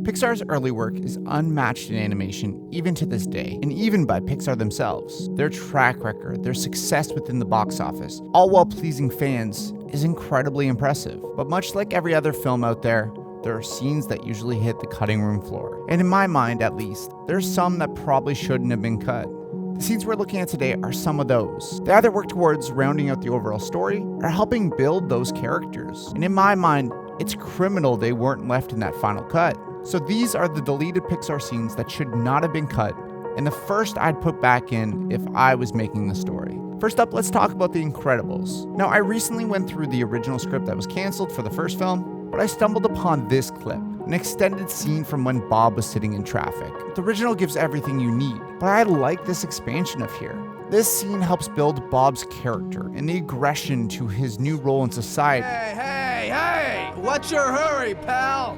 Pixar's early work is unmatched in animation even to this day, and even by Pixar themselves. Their track record, their success within the box office, all while pleasing fans, is incredibly impressive. But much like every other film out there are scenes that usually hit the cutting room floor. And in my mind, at least, there's some that probably shouldn't have been cut. The scenes we're looking at today are some of those. They either work towards rounding out the overall story or helping build those characters. And in my mind, it's criminal they weren't left in that final cut. So these are the deleted Pixar scenes that should not have been cut, and the first I'd put back in if I was making the story. First up, let's talk about The Incredibles. Now, I recently went through the original script that was canceled for the first film, but I stumbled upon this clip, an extended scene from when Bob was sitting in traffic. The original gives everything you need, but I like this expansion of here. This scene helps build Bob's character and the aggression to his new role in society. Hey! What's your hurry, pal?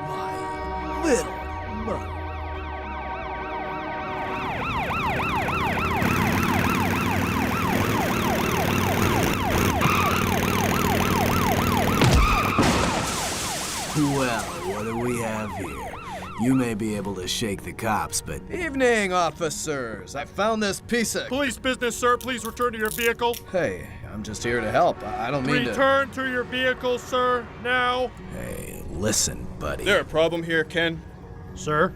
My little merc. Well, what do we have here? You may be able to shake the cops, but... Evening, officers. I found this piece of... Police business, sir. Please return to your vehicle. Hey, I'm just here to help. I don't mean to... Return to your vehicle, sir, now. Hey, listen, buddy. There a problem here, Ken? Sir?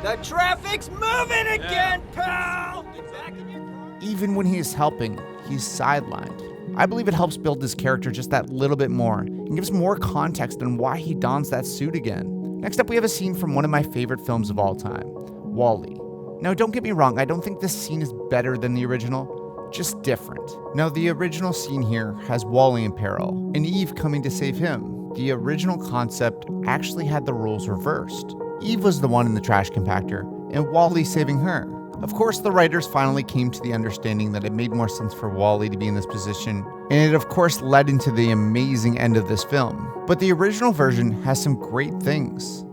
The traffic's moving again, pal! Get back in your car. Even when he is helping, he's sidelined. I believe it helps build his character just that little bit more and gives more context on why he dons that suit again. Next up, we have a scene from one of my favorite films of all time, WALL-E. Now, don't get me wrong, I don't think this scene is better than the original, just different. Now, the original scene here has WALL-E in peril and Eve coming to save him. The original concept actually had the roles reversed. Eve was the one in the trash compactor and WALL-E saving her. Of course, the writers finally came to the understanding that it made more sense for WALL-E to be in this position, and it of course led into the amazing end of this film. But the original version has some great things.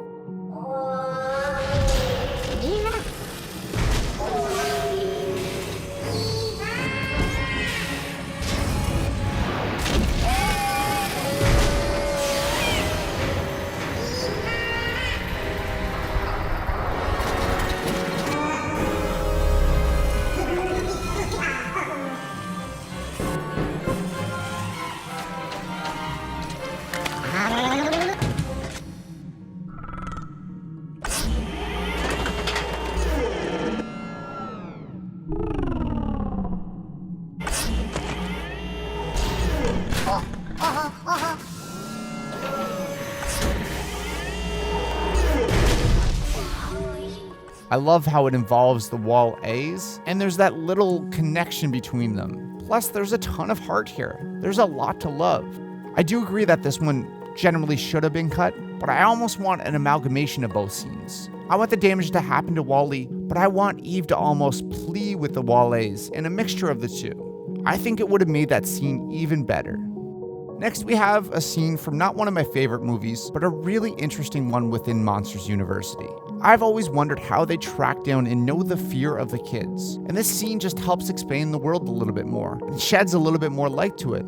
I love how it involves the WALL-A's, and there's that little connection between them. Plus, there's a ton of heart here. There's a lot to love. I do agree that this one generally should have been cut, but I almost want an amalgamation of both scenes. I want the damage to happen to WALL-E, but I want Eve to almost plea with the WALL-A's and a mixture of the two. I think it would have made that scene even better. Next, we have a scene from not one of my favorite movies, but a really interesting one within Monsters University. I've always wondered how they track down and know the fear of the kids, and this scene just helps explain the world a little bit more, and sheds a little bit more light to it.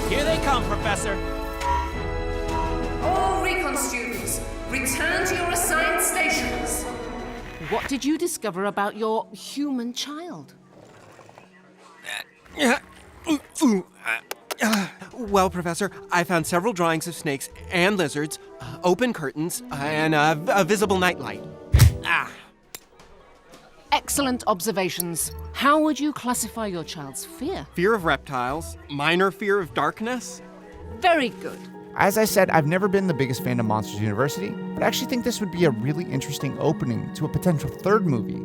Here they come, Professor. All recon students, return to your assigned stations. What did you discover about your human child? Well, Professor, I found several drawings of snakes and lizards, open curtains, and a visible nightlight. Excellent observations. How would you classify your child's fear? Fear of reptiles, minor fear of darkness. Very good. As I said, I've never been the biggest fan of Monsters University, but I actually think this would be a really interesting opening to a potential third movie.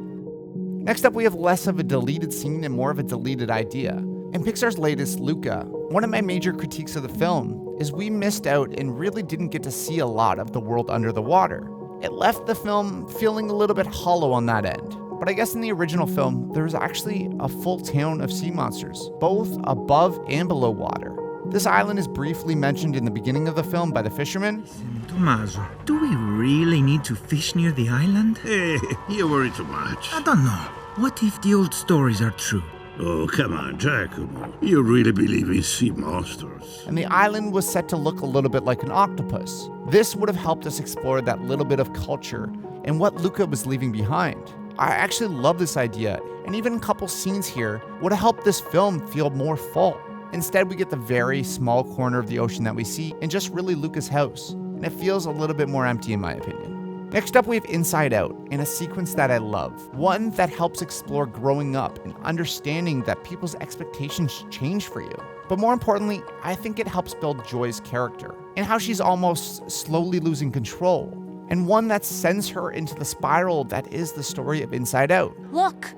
Next up, we have less of a deleted scene and more of a deleted idea. And In Pixar's latest, Luca, one of my major critiques of the film is we missed out and really didn't get to see a lot of the world under the water. It left the film feeling a little bit hollow on that end. But I guess in the original film, there was actually a full town of sea monsters, both above and below water. This island is briefly mentioned in the beginning of the film by the fisherman. Tommaso, do we really need to fish near the island? Hey, you worry too much. I don't know. What if the old stories are true? Oh, come on, Giacomo. You really believe in sea monsters? And the island was set to look a little bit like an octopus. This would have helped us explore that little bit of culture and what Luca was leaving behind. I actually love this idea, and even a couple scenes here would have helped this film feel more full. Instead, we get the very small corner of the ocean that we see and just really Luca's house, and it feels a little bit more empty in my opinion. Next up, we have Inside Out, in a sequence that I love. One that helps explore growing up and understanding that people's expectations change for you. But more importantly, I think it helps build Joy's character and how she's almost slowly losing control, and one that sends her into the spiral that is the story of Inside Out. Look!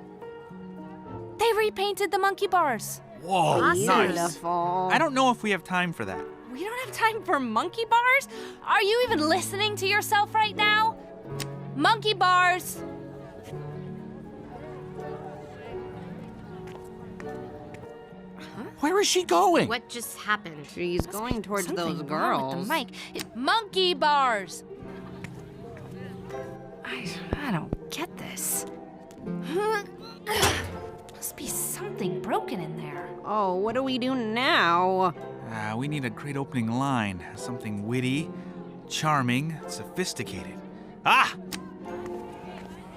They repainted the monkey bars. Whoa, Beautiful. I don't know if we have time for that. We don't have time for monkey bars? Are you even listening to yourself right now? Monkey bars! Where is she going? What just happened? She's going towards Something those wrong girls. with the mic. Monkey bars! I don't get this. Must be something broken in there. Oh, what do we do now? We need a great opening line. Something witty, charming, sophisticated. Ah!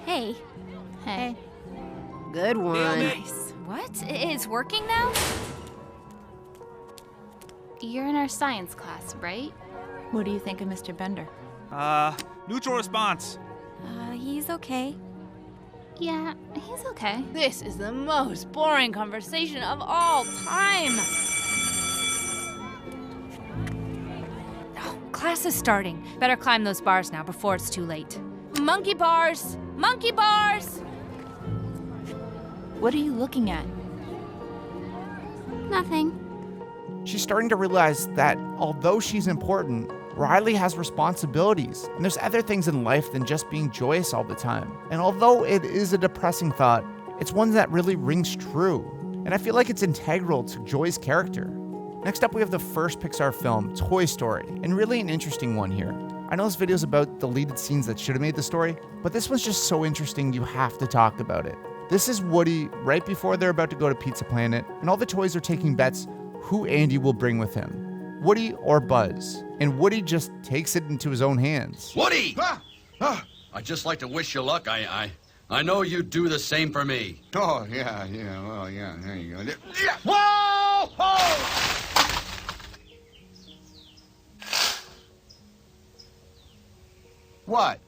Hey. Hey. Good one. Nice. What? It's working now? You're in our science class, right? What do you think of Mr. Bender? Neutral response. He's okay. Yeah, he's okay. This is the most boring conversation of all time. Oh, class is starting. Better climb those bars now before it's too late. Monkey bars! Monkey bars! What are you looking at? Nothing. She's starting to realize that although she's important, Riley has responsibilities, and there's other things in life than just being joyous all the time. And although it is a depressing thought, it's one that really rings true, and I feel like it's integral to Joy's character. Next up, we have the first Pixar film, Toy Story, and really an interesting one here. I know this video's about deleted scenes that should have made the story, but this one's just so interesting you have to talk about it. This is Woody right before they're about to go to Pizza Planet, and all the toys are taking bets who Andy will bring with him, Woody or Buzz. And Woody just takes it into his own hands. Woody! I'd just like to wish you luck. I know you'd do the same for me. Oh, yeah, well, yeah, there you go. Yeah. Whoa! Whoa! What?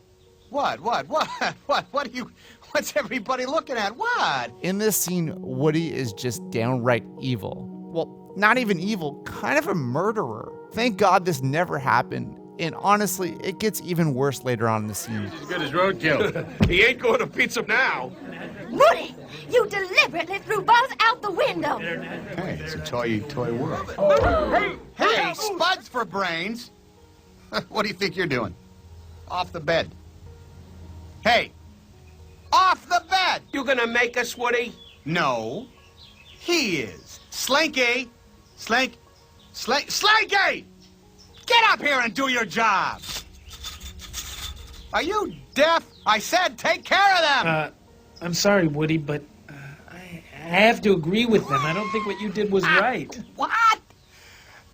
What are you, what's everybody looking at? What? In this scene, Woody is just downright evil. Well, not even evil, kind of a murderer. Thank God this never happened. And honestly, it gets even worse later on in the scene. As good as roadkill. He ain't going to pizza now. Woody, you deliberately threw Buzz out the window. Hey, it's a toy world. Hey, Spuds for brains. What do you think you're doing? Off the bed. Hey, off the bed! You gonna make us, Woody? No, he is. Slinky! Slinky! Get up here and do your job! Are you deaf? I said take care of them! I'm sorry, Woody, but I have to agree with them. I don't think what you did was right. What?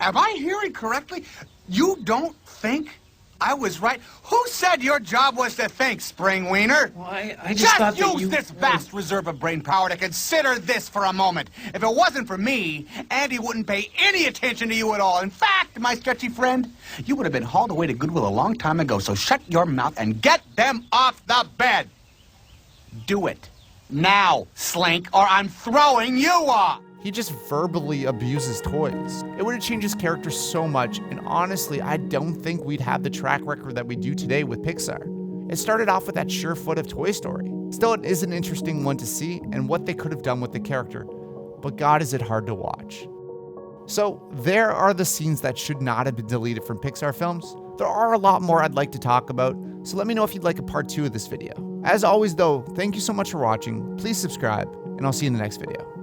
Am I hearing correctly? You don't think I was right? Who said your job was to think, Spring Wiener? Well, I just thought that you... use this vast reserve of brain power to consider this for a moment. If it wasn't for me, Andy wouldn't pay any attention to you at all. In fact, my sketchy friend, you would have been hauled away to Goodwill a long time ago, so shut your mouth and get them off the bed. Do it. Now, Slink, or I'm throwing you off. He just verbally abuses toys. It would have changed his character so much, and honestly, I don't think we'd have the track record that we do today with Pixar. It started off with that sure foot of Toy Story. Still, it is an interesting one to see, and what they could have done with the character. but God, is it hard to watch. So there are the scenes that should not have been deleted from Pixar films. There are a lot more I'd like to talk about, so let me know if you'd like a part 2 of this video. As always though, thank you so much for watching, please subscribe, and I'll see you in the next video.